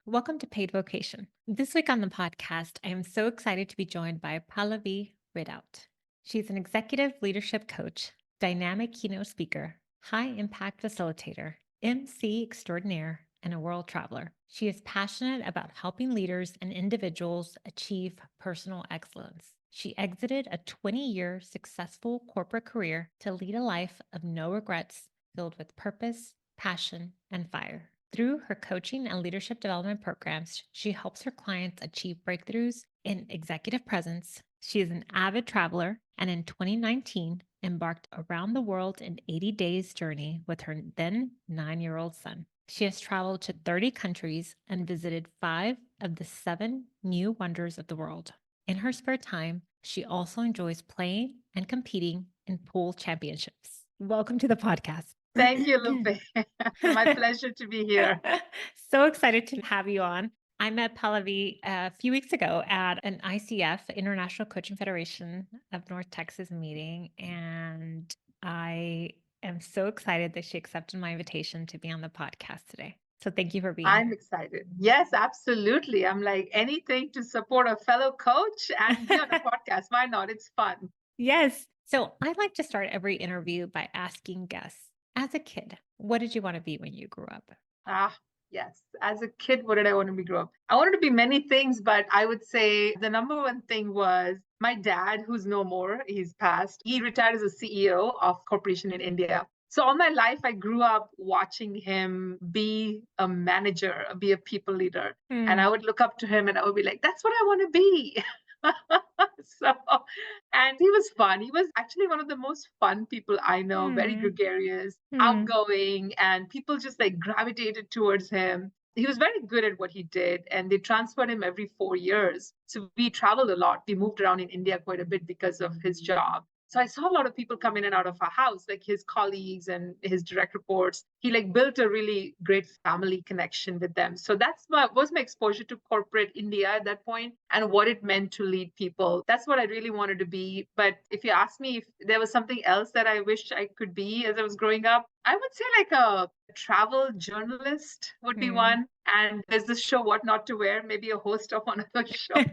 Welcome to Paid Vocation. This week on the podcast, I am so excited to be joined by Pallavi Ridout. She's an executive leadership coach, dynamic keynote speaker, high impact facilitator, MC extraordinaire, and a world traveler. She is passionate about helping leaders and individuals achieve personal excellence. She exited a 20-year successful corporate career to lead a life of no regrets, filled with purpose, passion, and fire. Through her coaching and leadership development programs, she helps her clients achieve breakthroughs in executive presence. She is an avid traveler and in 2019 embarked around the world in 80 days journey with her then 9-year-old son. She has traveled to 30 countries and visited 5 of the 7 new wonders of the world. In her spare time, she also enjoys playing and competing in pool championships. Welcome to the podcast. Thank you, Lupe. My pleasure to be here. So excited to have you on. I met Pallavi a few weeks ago at an ICF, International Coaching Federation of North Texas meeting, and I am so excited that she accepted my invitation to be on the podcast today. So thank you for being I'm here. excited. Yes, absolutely. I'm like anything to support a fellow coach and be on a podcast. Why not? It's fun. Yes. So I like to start every interview by asking guests, as a kid, what did you want to be when you grew up? Ah, yes. As a kid, what did I want to be grow up? I wanted to be many things, but I would say the number one thing was my dad, who's no more, he's passed. He retired as a CEO of corporation in India. So all my life, I grew up watching him be a manager, be a people leader. And I would look up to him and I would be like, that's what I want to be. So, and he was fun. He was actually one of the most fun people I know, very Hmm. gregarious, Hmm. outgoing, and people just like gravitated towards him. He was very good at what he did, and they transferred him every 4 years. So we traveled a lot. We moved around in India quite a bit because of his job. So I saw a lot of people come in and out of our house, like his colleagues and his direct reports. He like built a really great family connection with them. So that's what was my exposure to corporate India at that point and what it meant to lead people. That's what I really wanted to be. But if you ask me if there was something else that I wished I could be as I was growing up, I would say like a travel journalist would be Hmm. one. And there's this show, What Not to Wear, maybe a host of one of those shows.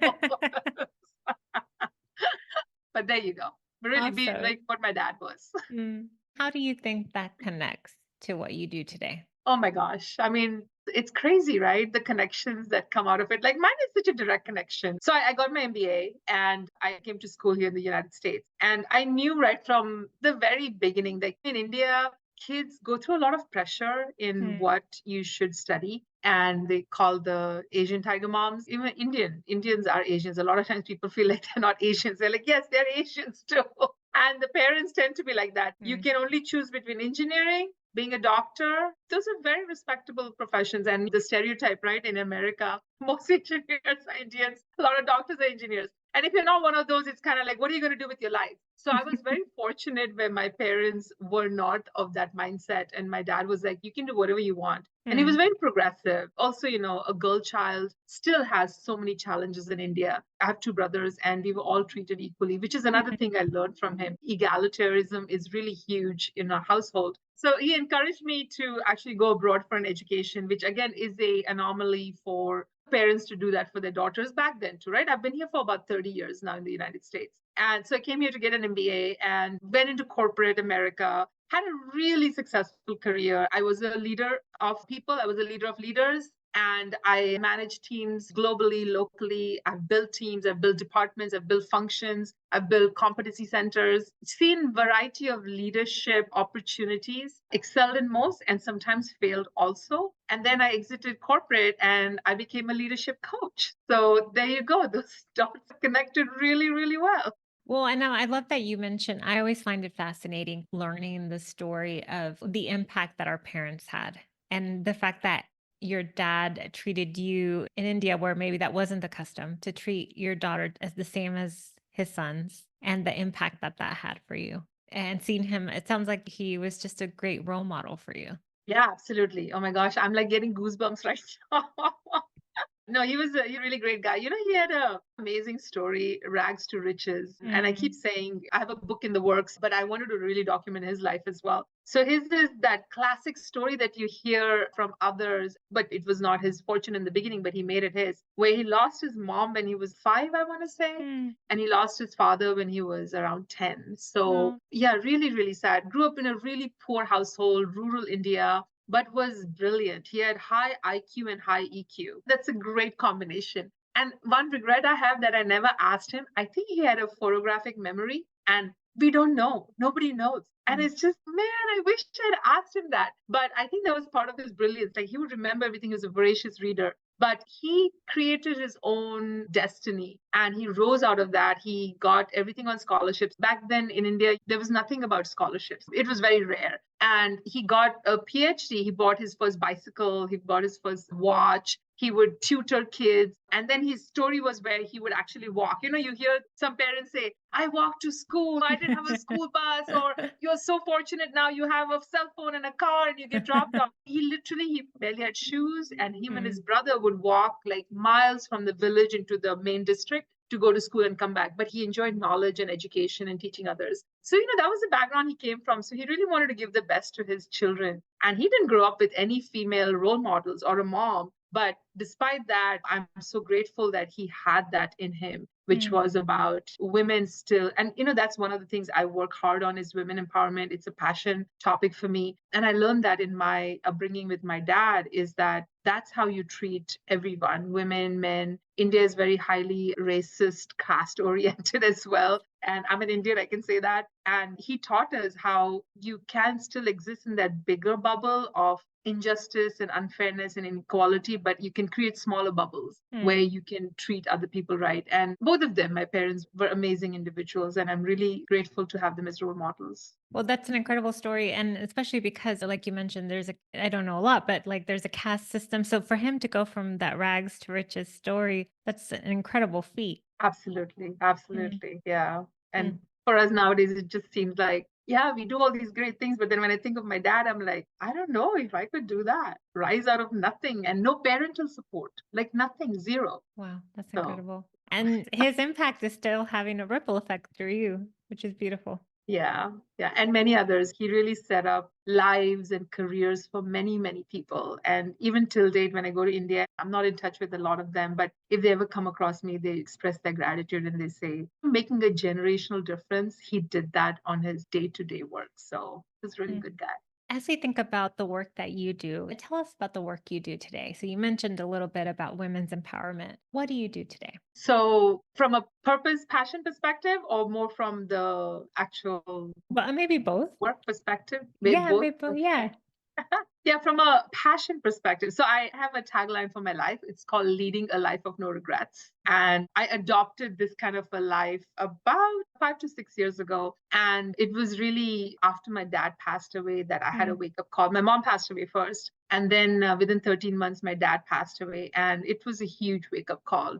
But there you go. Really be Awesome. like what my dad was. Mm. How do you think that connects to what you do today? Oh my gosh. I mean, it's crazy, right? The connections that come out of it. Like mine is such a direct connection. So I got my MBA and I came to school here in the United States. And I knew right from the very beginning that in India, kids go through a lot of pressure in Mm. what you should study. And they call the Asian tiger moms, even Indians are Asians. A lot of times people feel like they're not Asians. They're like, yes, they're Asians too. And the parents tend to be like that. You Mm. can only choose between engineering, being a doctor. Those are very respectable professions. And the stereotype, right, in America, most engineers are Indians, a lot of doctors are engineers. And if you're not one of those, it's kind of like, what are you going to do with your life? So I was very fortunate where my parents were not of that mindset. And my dad was like, you can do whatever you want. And he was Mm. very progressive. Also, a girl child still has so many challenges in India. I have two brothers, and we were all treated equally, which is another thing I learned from him. Egalitarianism is really huge in our household. So he encouraged me to actually go abroad for an education, which again is a anomaly for parents to do that for their daughters back then too, right? I've been here for about 30 years now in the United States. And so I came here to get an MBA and went into corporate America, had a really successful career. I was a leader of people, I was a leader of leaders. And I manage teams globally, locally. I've built teams, I've built departments, I've built functions, I've built competency centers, seen variety of leadership opportunities, excelled in most and sometimes failed also. And then I exited corporate and I became a leadership coach. So there you go. Those dots connected really, really well. Well, I know I love that you mentioned, I always find it fascinating learning the story of the impact that our parents had and the fact that your dad treated you in India, where maybe that wasn't the custom to treat your daughter as the same as his sons and the impact that that had for you. And seeing him, it sounds like he was just a great role model for you. Yeah, absolutely. Oh my gosh, I'm like getting goosebumps right now. No, he was a really great guy. He had a amazing story, rags to riches. And I keep Mm, saying I have a book in the works, but I wanted to really document his life as well. So his is that classic story that you hear from others, but it was not his fortune in the beginning, but he made it his, where he lost his mom when he was 5, I want to say, mm, and he lost his father when he was around 10. So oh, yeah, really, really sad. Grew up in a really poor household, rural India, but was brilliant. He had high IQ and high EQ. That's a great combination. And one regret I have that I never asked him, I think he had a photographic memory and we don't know. Nobody knows. And mm, it's just, man, I wish I'd asked him that. But I think that was part of his brilliance. Like he would remember everything. He was a voracious reader. But he created his own destiny and he rose out of that. He got everything on scholarships. Back then in India, there was nothing about scholarships, it was very rare. And he got a PhD. He bought his first bicycle, he bought his first watch. He would tutor kids. And then his story was where he would actually walk. You hear some parents say, I walked to school, I didn't have a school bus, or you're so fortunate now you have a cell phone and a car and you get dropped off. He barely had shoes, and him and his mm, brother would walk like miles from the village into the main district to go to school and come back. But he enjoyed knowledge and education and teaching others. So, that was the background he came from. So he really wanted to give the best to his children. And he didn't grow up with any female role models or a mom. But despite that, I'm so grateful that he had that in him, which mm. was about women still. And, that's one of the things I work hard on is women empowerment. It's a passion topic for me. And I learned that in my upbringing with my dad is that that's how you treat everyone, women, men. India is very highly racist, caste oriented as well. And I'm an Indian, I can say that. And he taught us how you can still exist in that bigger bubble of injustice and unfairness and inequality, but you can create smaller bubbles where Mm. you can treat other people right. And both of them, my parents, were amazing individuals, and I'm really grateful to have them as role models. Well, that's an incredible story. And especially because, like you mentioned, I don't know a lot, but like there's a caste system. So for him to go from that rags to riches story, that's an incredible feat. Absolutely. Mm, Absolutely. Yeah. And mm. for us nowadays, it just seems like, yeah, we do all these great things. But then when I think of my dad, I'm like, I don't know if I could do that. Rise out of nothing and no parental support, like nothing, zero. Wow, that's So incredible. And his impact is still having a ripple effect through you, which is beautiful. yeah, yeah, and many others. He really set up lives and careers for many, many people. And even till date, when I go to India, I'm not in touch with a lot of them, but if they ever come across me, they express their gratitude and they say, making a generational difference. He did that on his day-to-day work. So he's a really Mm. good guy. As we think about the work that you do, tell us about the work you do today. So you mentioned a little bit about women's empowerment. What do you do today? So from a purpose, passion perspective, or more from the actual Well, maybe both. work perspective, maybe Yeah, both. maybe both. Okay. Yeah. Yeah, from a passion perspective. So I have a tagline for my life. It's called Leading a Life of No Regrets. And I adopted this kind of a life about 5 to 6 years ago. And it was really after my dad passed away that I had a Mm, wake up call. My mom passed away first. And then within 13 months, my dad passed away. And it was a huge wake up call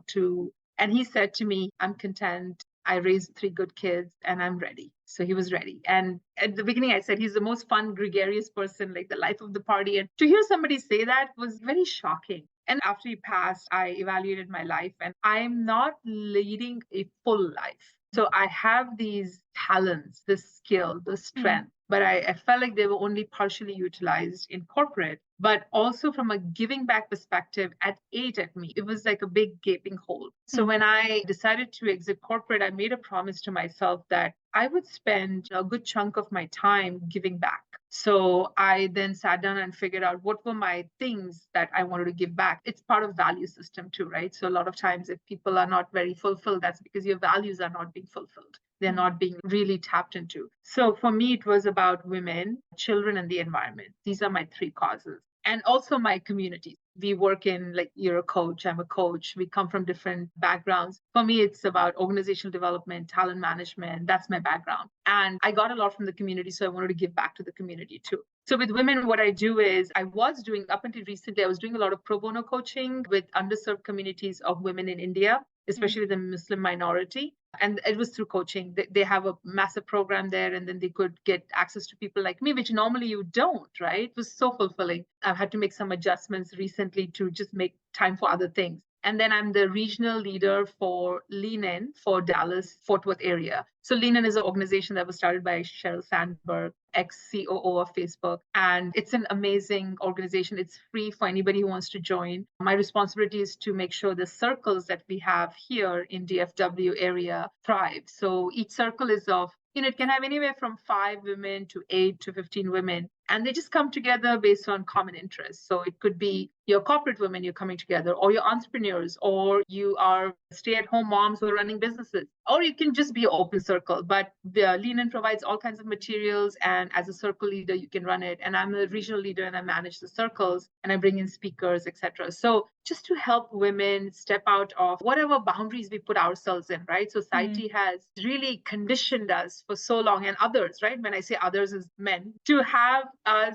and he said to me, I'm content. I raised 3 good kids and I'm ready. So he was ready. And at the beginning, I said he's the most fun, gregarious person, like the life of the party. And to hear somebody say that was very shocking. And after he passed, I evaluated my life and I'm not leading a full life. So I have these talents, the skill, the mm, strength, but I felt like they were only partially utilized in corporate. But also from a giving back perspective, at ate at me. It was like a big gaping hole. So mm, when I decided to exit corporate, I made a promise to myself that I would spend a good chunk of my time giving back. So I then sat down and figured out what were my things that I wanted to give back. It's part of value system too, right? So a lot of times if people are not very fulfilled, that's because your values are not being fulfilled. They're mm. not being really tapped into. So for me, it was about women, children, and the environment. These are my 3 causes. And also my communities. We work in, like, you're a coach, I'm a coach. We come from different backgrounds. For me, it's about organizational development, talent management. That's my background. And I got a lot from the community. So I wanted to give back to the community too. So with women, what I do is I was doing up until recently, I was doing a lot of pro bono coaching with underserved communities of women in India, Mm. especially the Muslim minority. And it was through coaching. They have a massive program there, and then they could get access to people like me, which normally you don't, right? It was so fulfilling. I've had to make some adjustments recently to just make time for other things. And then I'm the regional leader for Lean In for Dallas, Fort Worth area. So Lean In is an organization that was started by Sheryl Sandberg, ex-COO of Facebook. And it's an amazing organization. It's free for anybody who wants to join. My responsibility is to make sure the circles that we have here in DFW area thrive. So each circle is of, it can have anywhere from 5 women to 8 to 15 women. And they just come together based on common interests. So it could be your corporate women you're coming together, or your entrepreneurs, or you are stay-at-home moms who are running businesses, or you can just be an open circle. But the Lean In provides all kinds of materials, and as a circle leader, you can run it. And I'm a regional leader, and I manage the circles, and I bring in speakers, etc. So just to help women step out of whatever boundaries we put ourselves in, right? Society has really conditioned us for so long, and others, right? When I say others is men, to have us,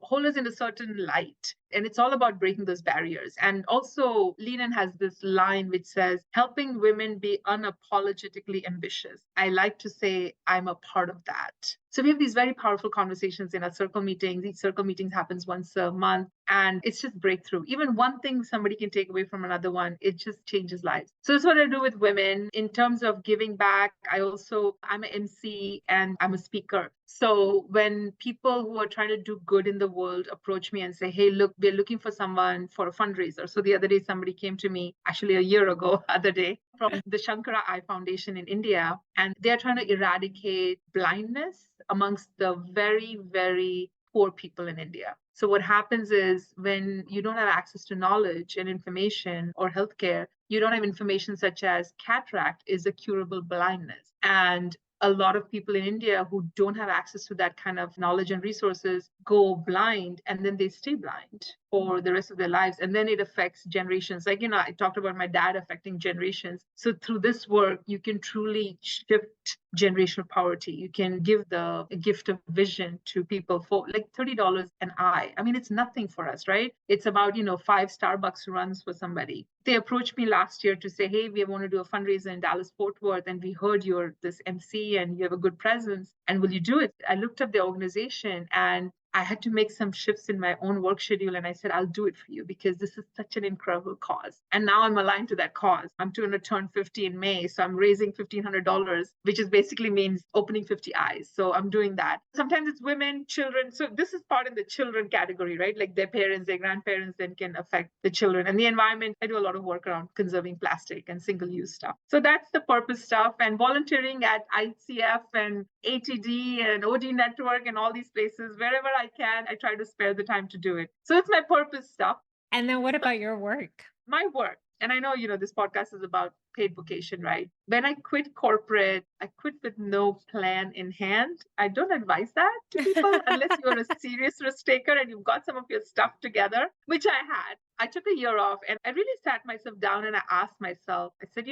hold us in a certain light. And it's all about breaking those barriers. And also, Lean In has this line which says, helping women be unapologetically ambitious. I like to say I'm a part of that. So we have these very powerful conversations in our circle meetings. Each circle meeting happens once a month, and it's just breakthrough. Even one thing somebody can take away from another one, it just changes lives. So that's what I do with women. In terms of giving back, I'm an MC and I'm a speaker. So when people who are trying to do good in the world approach me and say, hey, look, we're looking for someone for a fundraiser. So the other day, somebody came to me, actually a year ago, other day, from the Shankara Eye Foundation in India, and they're trying to eradicate blindness amongst the very, very poor people in India. So what happens is when you don't have access to knowledge and information or healthcare, you don't have information such as cataract is a curable blindness. And a lot of people in India who don't have access to that kind of knowledge and resources go blind, and then they stay blind for the rest of their lives. And then it affects generations. Like, I talked about my dad affecting generations. So through this work, you can truly shift generational poverty. You can give the gift of vision to people for like $30 an eye. I mean, it's nothing for us, right? It's about, 5 Starbucks runs for somebody. They approached me last year to say, hey, we want to do a fundraiser in Dallas, Fort Worth, and we heard you're this MC and you have a good presence. And will you do it? I looked up the organization, and I had to make some shifts in my own work schedule. And I said, I'll do it for you because this is such an incredible cause. And now I'm aligned to that cause. I'm going to turn 50 in May. So I'm raising $1,500, which is basically means opening 50 eyes. So I'm doing that. Sometimes it's women, children. So this is part in the children category, right? Like their parents, their grandparents then can affect the children. And the environment, I do a lot of work around conserving plastic and single-use stuff. So that's the purpose stuff. And volunteering at ICF and ATD and OD Network and all these places, wherever I can, I try to spare the time to do it. So it's my purpose stuff. And then what about your work? My work. And I know, this podcast is about paid vocation, right? When I quit corporate, I quit with no plan in hand. I don't advise that to people unless you're a serious risk taker and you've got some of your stuff together, which I had. I took a year off and I really sat myself down and I asked myself, I said,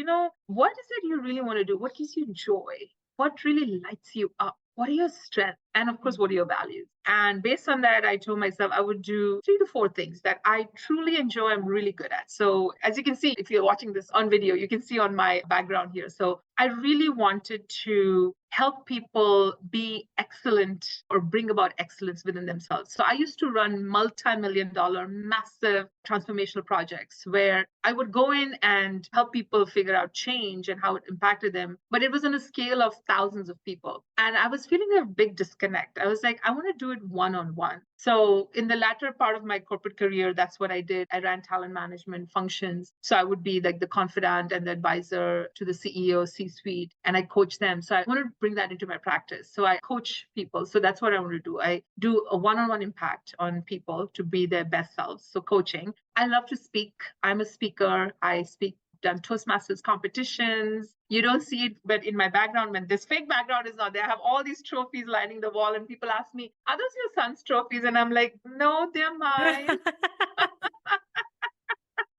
what is it you really want to do? What gives you joy? What really lights you up? What are your strengths? And of course, what are your values? And based on that, I told myself I would do 3 to 4 things that I truly enjoy, I'm really good at. So as you can see, if you're watching this on video, you can see on my background here. So I really wanted to help people be excellent or bring about excellence within themselves. So I used to run multi-million-dollar, massive transformational projects where I would go in and help people figure out change and how it impacted them. But it was on a scale of thousands of people. And I was feeling a big disconnect. I was like, I want to do it one-on-one. So in the latter part of my corporate career, that's what I did. I ran talent management functions. So I would be like the confidant and the advisor to the CEO, C-suite, and I coach them. So I wanted to bring that into my practice. So I coach people. So that's what I want to do. I do a one-on-one impact on people to be their best selves. So coaching. I love to speak. I'm a speaker. I speak, done Toastmasters competitions. You don't see it, but in my background, when this fake background is not there, I have all these trophies lining the wall, and people ask me, are those your son's trophies? And I'm like, no, they're mine.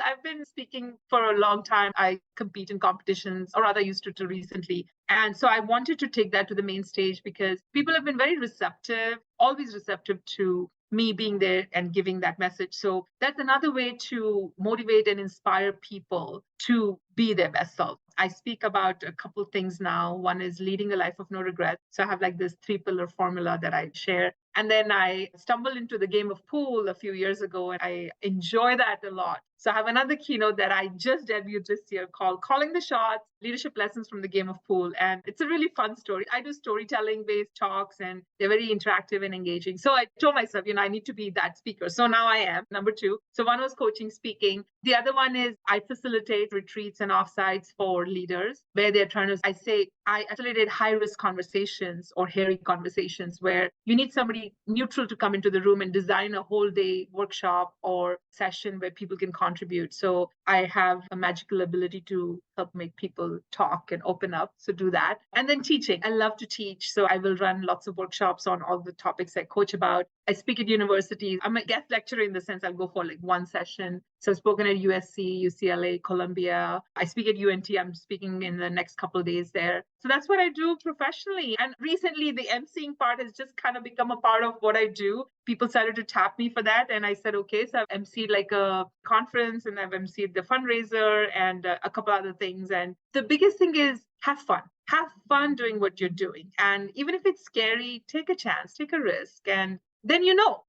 I've been speaking for a long time. I compete in competitions, or rather used to recently. And so I wanted to take that to the main stage because people have been very receptive, always receptive to me being there and giving that message. So that's another way to motivate and inspire people to be their best self. I speak about a couple things now. One is leading a life of no regrets. So I have like this 3-pillar formula that I share. And then I stumbled into the game of pool a few years ago, and I enjoy that a lot. So I have another keynote that I just debuted this year called Calling the Shots, Leadership Lessons from the Game of Pool. And it's a really fun story. I do storytelling based talks and they're very interactive and engaging. So I told myself, I need to be that speaker. So now I am, number two. So one was coaching, speaking. The other one is I facilitate retreats and offsites for leaders where they're trying to, I facilitate high risk conversations or hairy conversations where you need somebody neutral to come into the room and design a whole day workshop or session where people can contribute. So I have a magical ability to help make people talk and open up. So do that. And then teaching. I love to teach. So I will run lots of workshops on all the topics I coach about. I speak at universities. I'm a guest lecturer in the sense I'll go for like one session. So I've spoken at USC, UCLA, Columbia. I speak at UNT. I'm speaking in the next couple of days there. So that's what I do professionally. And recently, the emceeing part has just kind of become a part of what I do. People started to tap me for that. And I said, okay, so I've emceed like a conference and I've emceed the fundraiser and a couple other things. And the biggest thing is have fun. Have fun doing what you're doing. And even if it's scary, take a chance, take a risk. And then you know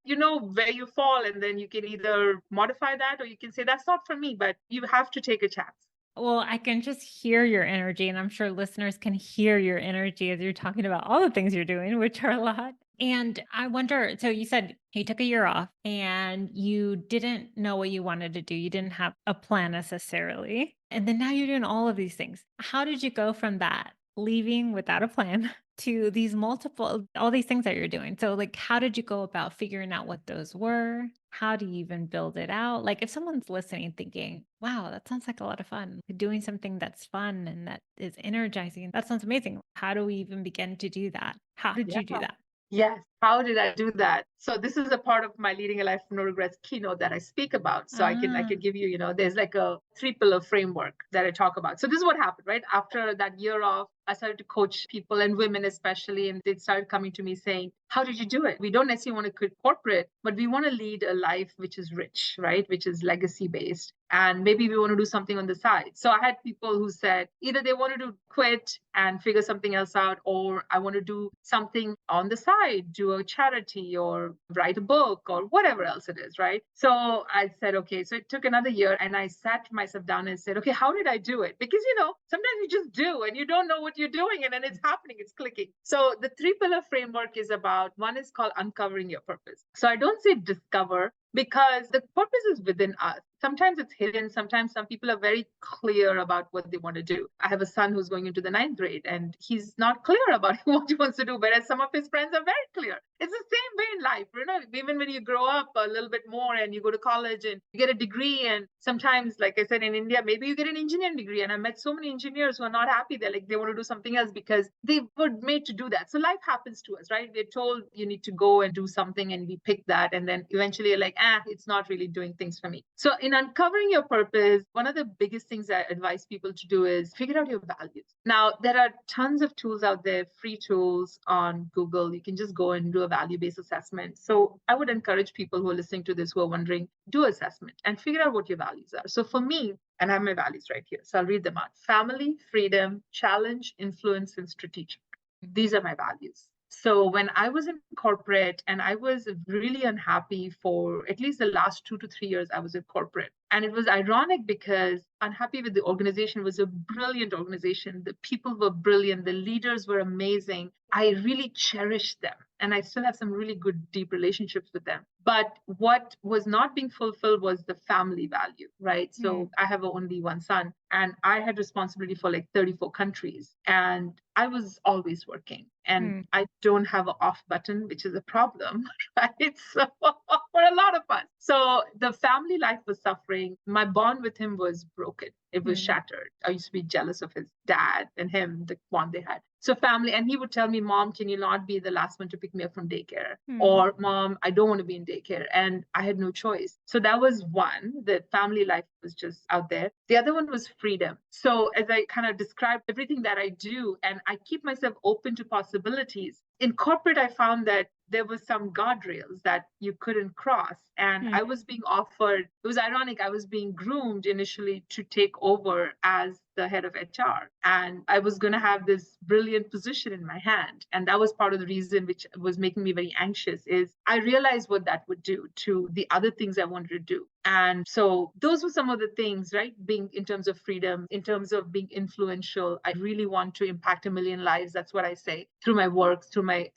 where you fall, and then you can either modify that or you can say, that's not for me, but you have to take a chance. Well, I can just hear your energy, and I'm sure listeners can hear your energy as you're talking about all the things you're doing, which are a lot. And I wonder, so you said you took a year off and you didn't know what you wanted to do. You didn't have a plan necessarily. And then now you're doing all of these things. How did you go from that, leaving without a plan, to these multiple, all these things that you're doing? So, like, how did you go about figuring out what those were? How do you even build it out? Like, if someone's listening thinking, wow, that sounds like a lot of fun, doing something that's fun and that is energizing, that sounds amazing. How do we even begin to do that? How did Yeah. you do that? Yes. How did I do that? So this is a part of my Leading a Life of No Regrets keynote that I speak about. So I Ah, can give you, there's like a 3 pillar framework that I talk about. So this is what happened, right? After that year off, I started to coach people and women especially, and they started coming to me saying, how did you do it? We don't necessarily want to quit corporate, but we want to lead a life which is rich, right? Which is legacy based. And maybe we want to do something on the side. So I had people who said either they wanted to quit and figure something else out, or I want to do something on the side, do a charity or write a book or whatever else it is, right? So I said, okay, so it took another year and I sat myself down and said, okay, how did I do it? Because, sometimes you just do and you don't know what you're doing and then it's happening, it's clicking. So the 3 pillar framework is about, one is called uncovering your purpose. So I don't say discover, because the purpose is within us. Sometimes it's hidden. Sometimes some people are very clear about what they want to do. I have a son who's going into the 9th grade and he's not clear about what he wants to do, whereas some of his friends are very clear. It's the same way in life. Even when you grow up a little bit more and you go to college and you get a degree, and sometimes, like I said, in India, maybe you get an engineering degree. And I met so many engineers who are not happy. They're like, they want to do something else because they were made to do that. So life happens to us, right? We're told you need to go and do something and we pick that. And then eventually you're like, it's not really doing things for me. So in uncovering your purpose, one of the biggest things I advise people to do is figure out your values. Now, there are tons of tools out there, free tools on Google. You can just go and do a value-based assessment. So I would encourage people who are listening to this, who are wondering, do assessment and figure out what your values are. So for me, and I have my values right here, so I'll read them out: family, freedom, challenge, influence, and strategic. These are my values. So when I was in corporate and I was really unhappy for at least the last 2 to 3 years, I was in corporate. And it was ironic because unhappy with the organization. It was a brilliant organization. The people were brilliant. The leaders were amazing. I really cherished them. And I still have some really good, deep relationships with them. But what was not being fulfilled was the family value, right? So I have only one son and I had responsibility for like 34 countries and I was always working. And I don't have an off button, which is a problem, right? So for a lot of us. So the family life was suffering. My bond with him was broken. It was shattered. I used to be jealous of his dad and him, the bond they had. So family, and he would tell me, Mom, can you not be the last one to pick me up from daycare? Or Mom, I don't want to be in daycare. And I had no choice. So that was one, the family life was just out there. The other one was freedom. So as I kind of described everything that I do, and I keep myself open to possibilities. In corporate, I found that there was some guardrails that you couldn't cross. And I was being offered, it was ironic, I was being groomed initially to take over as the head of HR. And I was going to have this brilliant position in my hand. And that was part of the reason which was making me very anxious is I realized what that would do to the other things I wanted to do. And so those were some of the things, right? Being in terms of freedom, in terms of being influential. I really want to impact a million lives. That's what I say through my work, through my,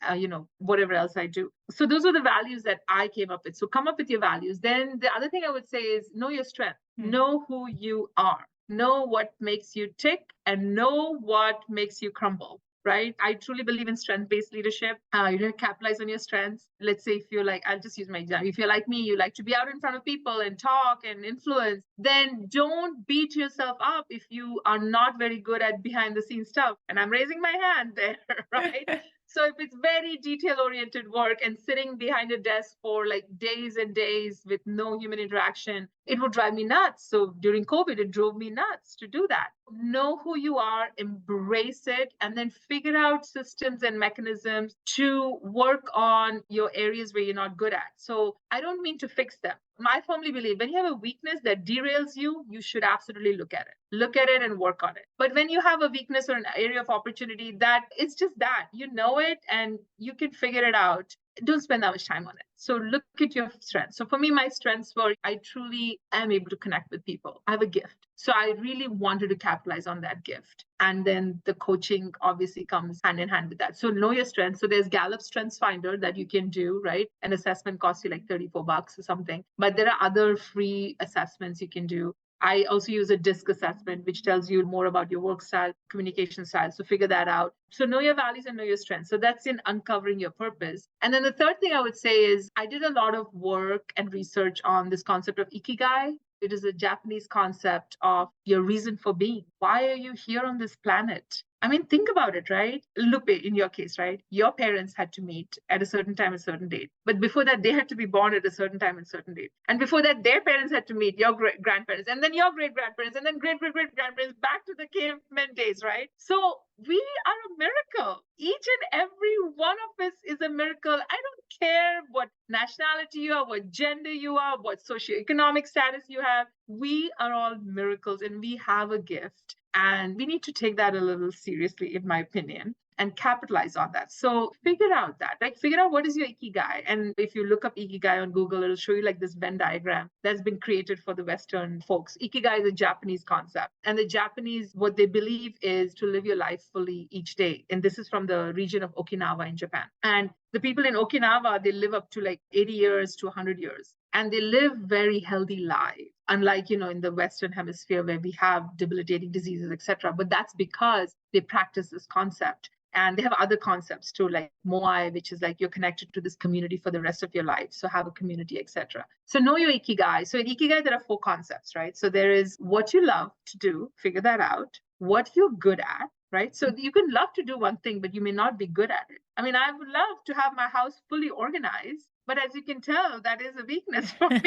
whatever else I do. So those are the values that I came up with. So come up with your values. Then the other thing I would say is know your strength, know who you are, know what makes you tick, and know what makes you crumble. Right? I truly believe in strength-based leadership. You capitalize on your strengths. Let's say if you're like, I'll just use my example. If you're like me, you like to be out in front of people and talk and influence, then don't beat yourself up if you are not very good at behind the scenes stuff. And I'm raising my hand there, right? So if it's very detail-oriented work and sitting behind a desk for like days and days with no human interaction, it would drive me nuts. So during COVID, it drove me nuts to do that. Know who you are, embrace it, and then figure out systems and mechanisms to work on your areas where you're not good at. So I don't mean to fix them. I firmly believe when you have a weakness that derails you, you should absolutely look at it. Look at it and work on it. But when you have a weakness or an area of opportunity that it's just that, you know it and you can figure it out, don't spend that much time on it. So look at your strengths. So for me, my strengths were I truly am able to connect with people. I have a gift. So I really wanted to capitalize on that gift. And then the coaching obviously comes hand in hand with that. So know your strengths. So there's Gallup Strengths Finder that you can do, right? An assessment costs you like $34 or something. But there are other free assessments you can do. I also use a DISC assessment, which tells you more about your work style, communication style. So figure that out. So know your values and know your strengths. So that's in uncovering your purpose. And then the third thing I would say is I did a lot of work and research on this concept of ikigai. It is a Japanese concept of your reason for being. Why are you here on this planet? I mean, think about it, right? Lupe, in your case, right? Your parents had to meet at a certain time, a certain date. But before that, they had to be born at a certain time and certain date. And before that, their parents had to meet your grandparents, and then your great-grandparents, and then great-great-great-grandparents back to the caveman days, right? So we are a miracle. Each and every one of us is a miracle. I don't care what nationality you are, what gender you are, what socioeconomic status you have. We are all miracles and we have a gift. And we need to take that a little seriously, in my opinion, and capitalize on that. So figure out that, like figure out what is your ikigai. And if you look up ikigai on Google, it'll show you like this Venn diagram that's been created for the Western folks. Ikigai is a Japanese concept. And the Japanese, what they believe is to live your life fully each day. And this is from the region of Okinawa in Japan. And the people in Okinawa, they live up to like 80 years to 100 years. And they live very healthy lives, unlike, in the Western hemisphere where we have debilitating diseases, etc. But that's because they practice this concept. And they have other concepts too, like moai, which is like you're connected to this community for the rest of your life. So have a community, etc. So know your ikigai. So in ikigai, there are 4 concepts, right? So there is what you love to do, figure that out, what you're good at, right? So you can love to do one thing, but you may not be good at it. I mean, I would love to have my house fully organized, but as you can tell, that is a weakness for me.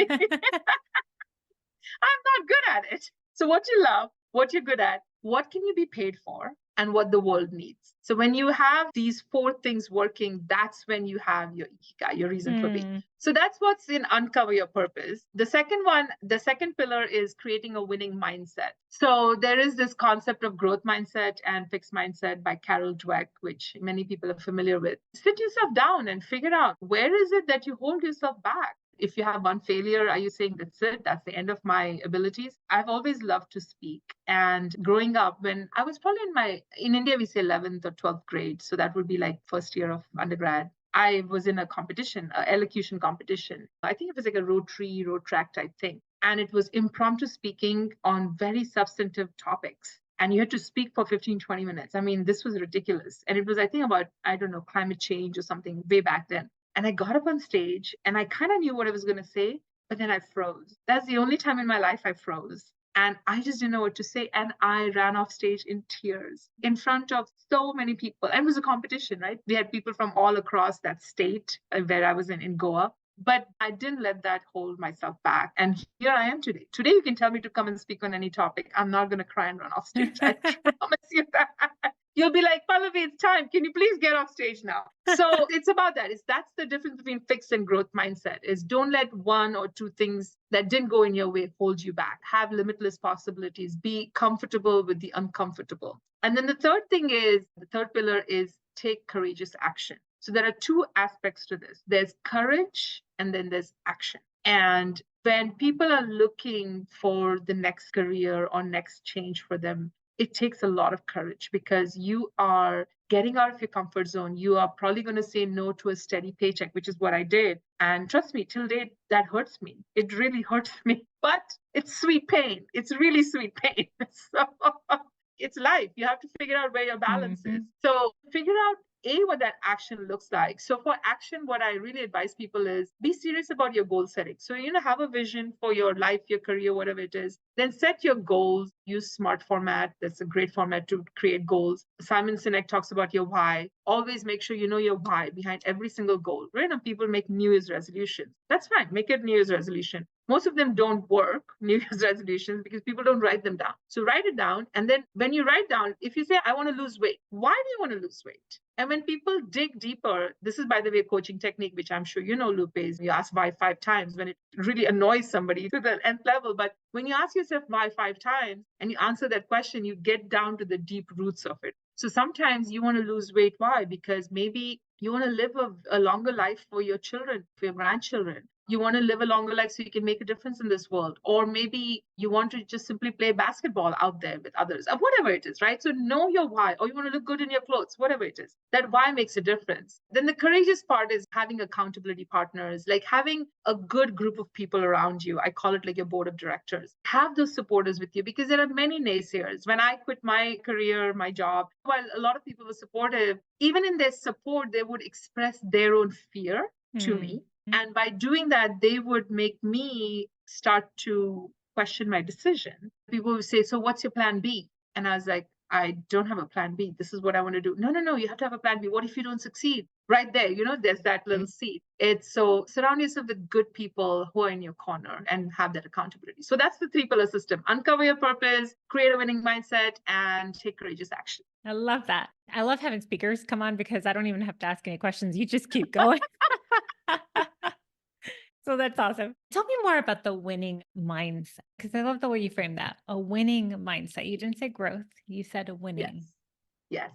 I'm not good at it. So what you love, what you're good at, what can you be paid for, and what the world needs. So when you have these 4 things working, that's when you have your ikigai, your reason for being. So that's what's in Uncover Your Purpose. The second pillar is creating a winning mindset. So there is this concept of growth mindset and fixed mindset by Carol Dweck, which many people are familiar with. Sit yourself down and figure out where is it that you hold yourself back. If you have one failure, are you saying that's it? That's the end of my abilities? I've always loved to speak. And growing up, when I was probably in India, we say 11th or 12th grade. So that would be like first year of undergrad. I was in a competition, an elocution competition. I think it was like a road track type thing. And it was impromptu speaking on very substantive topics. And you had to speak for 15, 20 minutes. I mean, this was ridiculous. And it was, I think, about, climate change or something way back then. And I got up on stage and I kind of knew what I was going to say, but then I froze. That's the only time in my life I froze. And I just didn't know what to say. And I ran off stage in tears in front of so many people. And it was a competition, right? We had people from all across that state where I was in Goa. But I didn't let that hold myself back. And here I am today. Today, you can tell me to come and speak on any topic. I'm not going to cry and run off stage. I promise you that. you'll be like, Pallavi, it's time. Can you please get off stage now? So it's about that. That's the difference between fixed and growth mindset is don't let one or two things that didn't go in your way hold you back. Have limitless possibilities. Be comfortable with the uncomfortable. And then the third pillar is take courageous action. So there are two aspects to this. There's courage and then there's action. And when people are looking for the next career or next change for them, it takes a lot of courage because you are getting out of your comfort zone. You are probably going to say no to a steady paycheck, which is what I did. And trust me, till date, that hurts me. It really hurts me, but it's sweet pain. It's really sweet pain. So it's life. You have to figure out where your balance is. So figure out what that action looks like. So for action, what I really advise people is be serious about your goal setting. So, have a vision for your life, your career, whatever it is. Then set your goals. Use SMART format. That's a great format to create goals. Simon Sinek talks about your why. Always make sure you know your why behind every single goal. Right now, people make New Year's resolutions. That's fine. Make it New Year's resolution. Most of them don't work, New Year's resolutions, because people don't write them down. So write it down. And then when you write down, if you say, I want to lose weight, why do you want to lose weight? And when people dig deeper, this is, by the way, a coaching technique, which I'm sure you know, Lupe, is you ask why 5 times when it really annoys somebody to the nth level. But when you ask yourself why 5 times and you answer that question, you get down to the deep roots of it. So sometimes you want to lose weight. Why? Because maybe you want to live a longer life for your children, for your grandchildren. You want to live a longer life so you can make a difference in this world. Or maybe you want to just simply play basketball out there with others, or whatever it is, right? So know your why, or you want to look good in your clothes, whatever it is. That why makes a difference. Then the courageous part is having accountability partners, like having a good group of people around you. I call it like your board of directors. Have those supporters with you because there are many naysayers. When I quit my career, my job, while a lot of people were supportive, even in their support, they would express their own fear to me. And by doing that, they would make me start to question my decision. People would say, so what's your plan B? And I was like, I don't have a plan B. This is what I want to do. No, you have to have a plan B. What if you don't succeed? Right there, there's that little seed. It's so surround yourself with good people who are in your corner and have that accountability. So that's the 3-pillar system. Uncover your purpose, create a winning mindset, and take courageous action. I love that. I love having speakers come on because I don't even have to ask any questions. You just keep going. So that's awesome. Tell me more about the winning mindset, because I love the way you framed that. A winning mindset. You didn't say growth, you said a winning. Yes.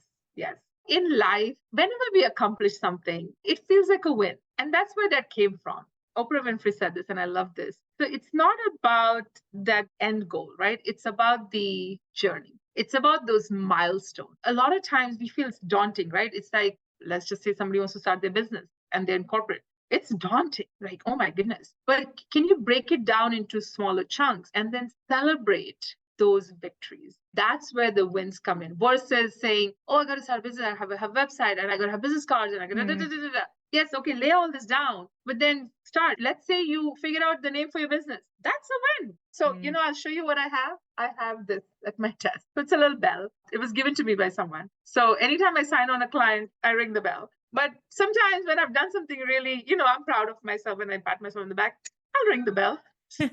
In life, whenever we accomplish something, it feels like a win. And that's where that came from. Oprah Winfrey said this, and I love this. So it's not about that end goal, right? It's about the journey. It's about those milestones. A lot of times we feel it's daunting, right? It's like, let's just say somebody wants to start their business and they're in corporate. It's daunting, like, oh my goodness. But can you break it down into smaller chunks and then celebrate those victories? That's where the wins come in versus saying, oh, I got to start a business. I have a website and I got to have business cards and I got to Yes, okay, lay all this down, but then start. Let's say you figured out the name for your business. That's a win. So, I'll show you what I have. I have this at my desk. It's a little bell. It was given to me by someone. So anytime I sign on a client, I ring the bell. But sometimes when I've done something really, I'm proud of myself and I pat myself on the back, I'll ring the bell. So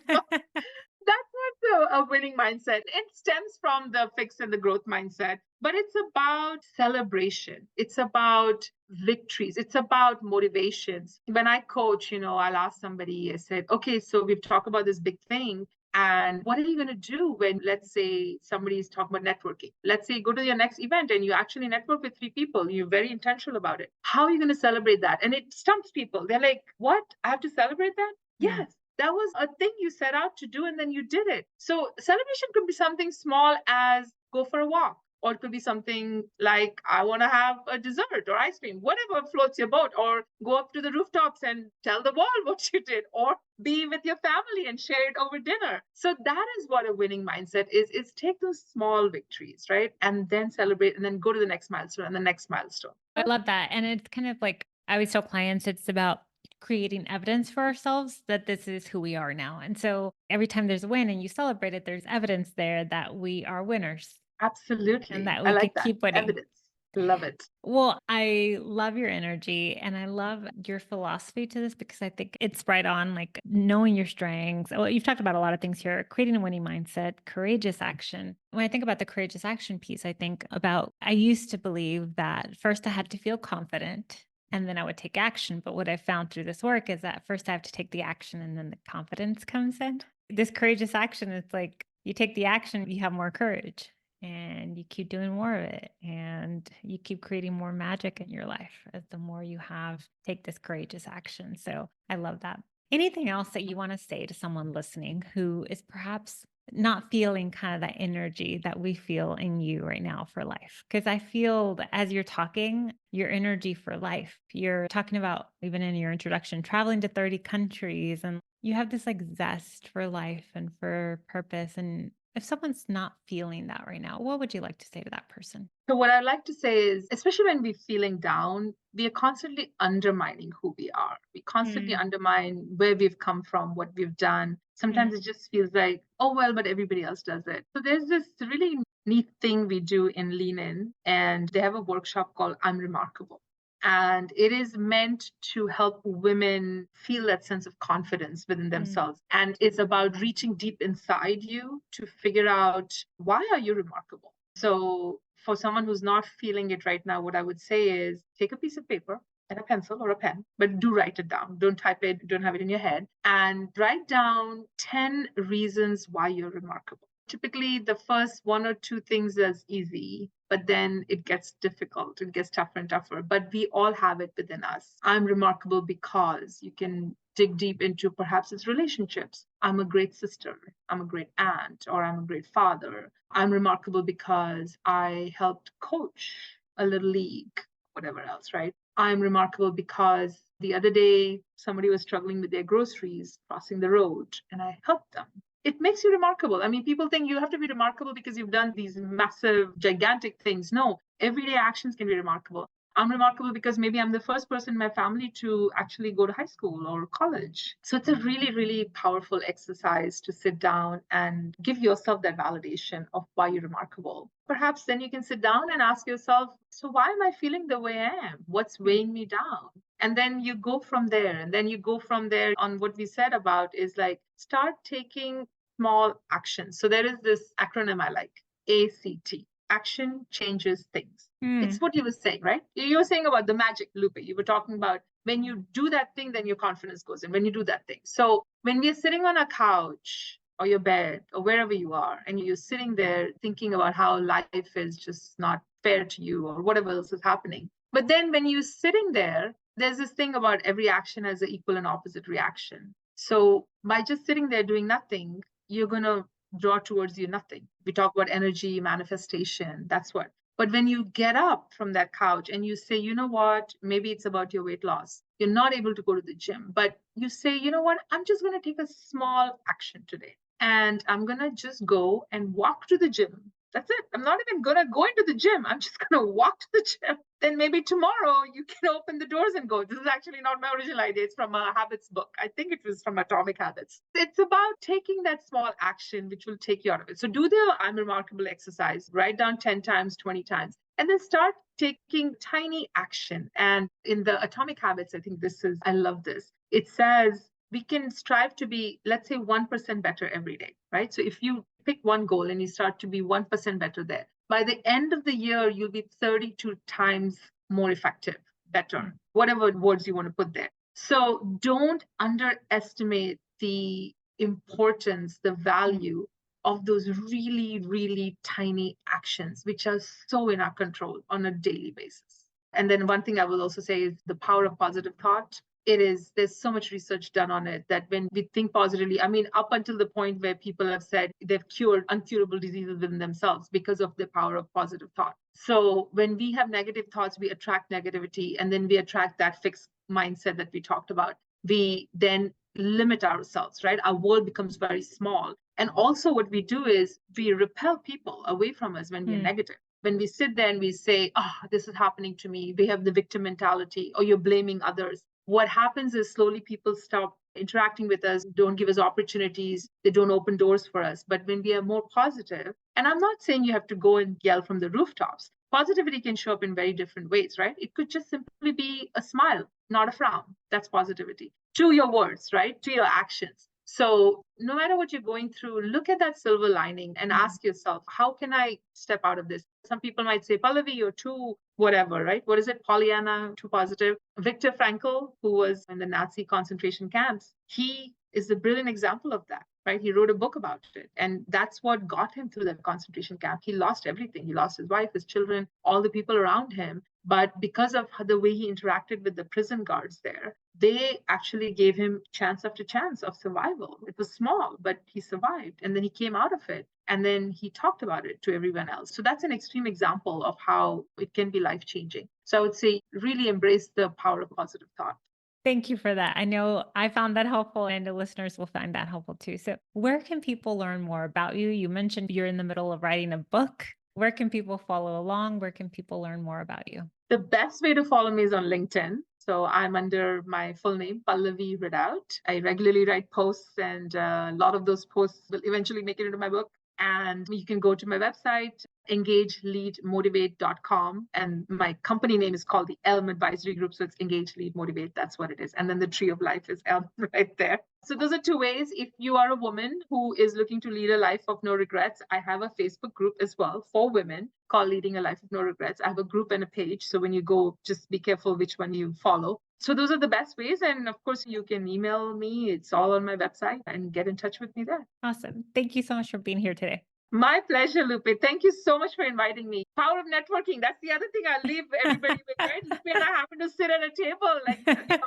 that's what a winning mindset. It stems from the fixed and the growth mindset, but it's about celebration. It's about victories. It's about motivations. When I coach, I'll ask somebody, I said, okay, so we've talked about this big thing. And what are you going to do when, let's say, somebody is talking about networking? Let's say you go to your next event and you actually network with 3 people. You're very intentional about it. How are you going to celebrate that? And it stumps people. They're like, what? I have to celebrate that? Yes. That was a thing you set out to do and then you did it. So celebration could be something small as go for a walk. Or it could be something like, I want to have a dessert or ice cream, whatever floats your boat, or go up to the rooftops and tell the world what you did, or be with your family and share it over dinner. So that is what a winning mindset is take those small victories, right? And then celebrate and then go to the next milestone and the next milestone. I love that. And it's kind of like, I always tell clients, it's about creating evidence for ourselves that this is who we are now. And so every time there's a win and you celebrate it, there's evidence there that we are winners. Absolutely. And that we can keep winning. Evidence. Love it. Well, I love your energy and I love your philosophy to this because I think it's right on, like knowing your strengths. Well, you've talked about a lot of things here, creating a winning mindset, courageous action. When I think about the courageous action piece, I think about I used to believe that first I had to feel confident and then I would take action. But what I found through this work is that first I have to take the action and then the confidence comes in. This courageous action, it's like you take the action, you have more courage and you keep doing more of it and you keep creating more magic in your life as the more you have take this courageous action. So I love that. Anything else that you want to say to someone listening who is perhaps not feeling kind of that energy that we feel in you right now for life? Because I feel that as you're talking, your energy for life, you're talking about even in your introduction, traveling to 30 countries and you have this like zest for life and for purpose. And if someone's not feeling that right now, what would you like to say to that person? So what I like to say is, especially when we're feeling down, we are constantly undermining who we are. We constantly Mm, undermine where we've come from, what we've done. mm, Sometimes it just feels like, oh, well, but everybody else does it. So there's this really neat thing we do in Lean In, and they have a workshop called I'm Remarkable. And it is meant to help women feel that sense of confidence within mm, themselves. And it's about reaching deep inside you to figure out, why are you remarkable? So for someone who's not feeling it right now, what I would say is take a piece of paper and a pencil or a pen, but do write it down. Don't type it, don't have it in your head, and write down 10 reasons why you're remarkable. Typically, the first one or two things is easy, but then it gets difficult. It gets tougher and tougher. But we all have it within us. I'm remarkable because you can dig deep into perhaps it's relationships. I'm a great sister. I'm a great aunt, or I'm a great father. I'm remarkable because I helped coach a little league, whatever else, right? I'm remarkable because the other day somebody was struggling with their groceries crossing the road and I helped them. It makes you remarkable. I mean, people think you have to be remarkable because you've done these massive, gigantic things. No, everyday actions can be remarkable. I'm remarkable because maybe I'm the first person in my family to actually go to high school or college. So it's a really, really powerful exercise to sit down and give yourself that validation of why you're remarkable. Perhaps then you can sit down and ask yourself, so why am I feeling the way I am? What's mm, weighing me down? And then you go from there. And then you go from there on what we said about is like start taking small actions. So there is this acronym I like, ACT. Action changes things. mm, It's what you were saying, right? You were saying about the magic, Lupe. You were talking about when you do that thing, then your confidence goes in. When you do that thing. So when we're sitting on a couch or your bed or wherever you are, and you're sitting there thinking about how life is just not fair to you or whatever else is happening. But then when you're sitting there, there's this thing about every action has an equal and opposite reaction. So by just sitting there doing nothing, you're going to draw towards you nothing. We talk about energy, manifestation, that's what. But when you get up from that couch and you say, you know what, maybe it's about your weight loss, you're not able to go to the gym, but you say, you know what, I'm just going to take a small action today. And I'm going to just go and walk to the gym. That's it. I'm not even going to go into the gym. I'm just going to walk to the gym. Then maybe tomorrow you can open the doors and go. This is actually not my original idea. It's from a habits book. I think it was from Atomic Habits. It's about taking that small action which will take you out of it. So do the I'm remarkable exercise, write down 10 times, 20 times, and then start taking tiny action. And in the Atomic Habits, I think this is, I love this. It says, we can strive to be, let's say, 1% better every day, right? So if you pick one goal and you start to be 1% better there, by the end of the year, you'll be 32 times more effective, better, mm, whatever words you want to put there. So don't underestimate the importance, the mm. value of those really, really tiny actions, which are so in our control on a daily basis. And then one thing I will also say is the power of positive thought. It is, there's so much research done on it that when we think positively, I mean, up until the point where people have said they've cured uncurable diseases within themselves because of the power of positive thought. So when we have negative thoughts, we attract negativity, and then we attract that fixed mindset that we talked about. We then limit ourselves, right? Our world becomes very small. And also what we do is we repel people away from us when we are Mm. negative. When we sit there and we say, oh, this is happening to me, we have the victim mentality, or you're blaming others. What happens is slowly people stop interacting with us, don't give us opportunities, they don't open doors for us. But when we are more positive, and I'm not saying you have to go and yell from the rooftops, positivity can show up in very different ways, right? It could just simply be a smile, not a frown. That's positivity. To your words, right? To your actions. So, no matter what you're going through, look at that silver lining and Mhm. ask yourself, how can I step out of this? Some people might say, Pallavi, you're too whatever, right? What is it? Pollyanna, too positive. Viktor Frankl, who was in the Nazi concentration camps, he is a brilliant example of that, right? He wrote a book about it. And that's what got him through the concentration camp. He lost everything. He lost his wife, his children, all the people around him. But because of the way he interacted with the prison guards there, they actually gave him chance after chance of survival. It was small, but he survived. And then he came out of it. And then he talked about it to everyone else. So that's an extreme example of how it can be life changing. So I would say really embrace the power of positive thought. Thank you for that. I know I found that helpful and the listeners will find that helpful too. So, where can people learn more about you? You mentioned you're in the middle of writing a book. Where can people follow along? Where can people learn more about you? The best way to follow me is on LinkedIn. So I'm under my full name, Pallavi Ridout. I regularly write posts, and a lot of those posts will eventually make it into my book. And you can go to my website, engageleadmotivate.com. And my company name is called the Elm Advisory Group. So it's Engage, Lead, Motivate. That's what it is. And then the tree of life is Elm right there. So those are two ways. If you are a woman who is looking to lead a life of no regrets, I have a Facebook group as well for women called Leading a Life of No Regrets. I have a group and a page. So when you go, just be careful which one you follow. So those are the best ways. And of course, you can email me. It's all on my website and get in touch with me there. Awesome. Thank you so much for being here today. My pleasure, Lupe. Thank you so much for inviting me. Power of networking. That's the other thing I leave everybody with, right? Lupe and I happened to sit at a table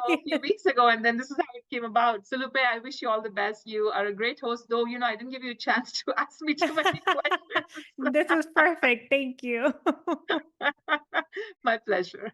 a few weeks ago, and then this is how it came about. So, Lupe, I wish you all the best. You are a great host, though, I didn't give you a chance to ask me too many questions. This was perfect. Thank you. My pleasure.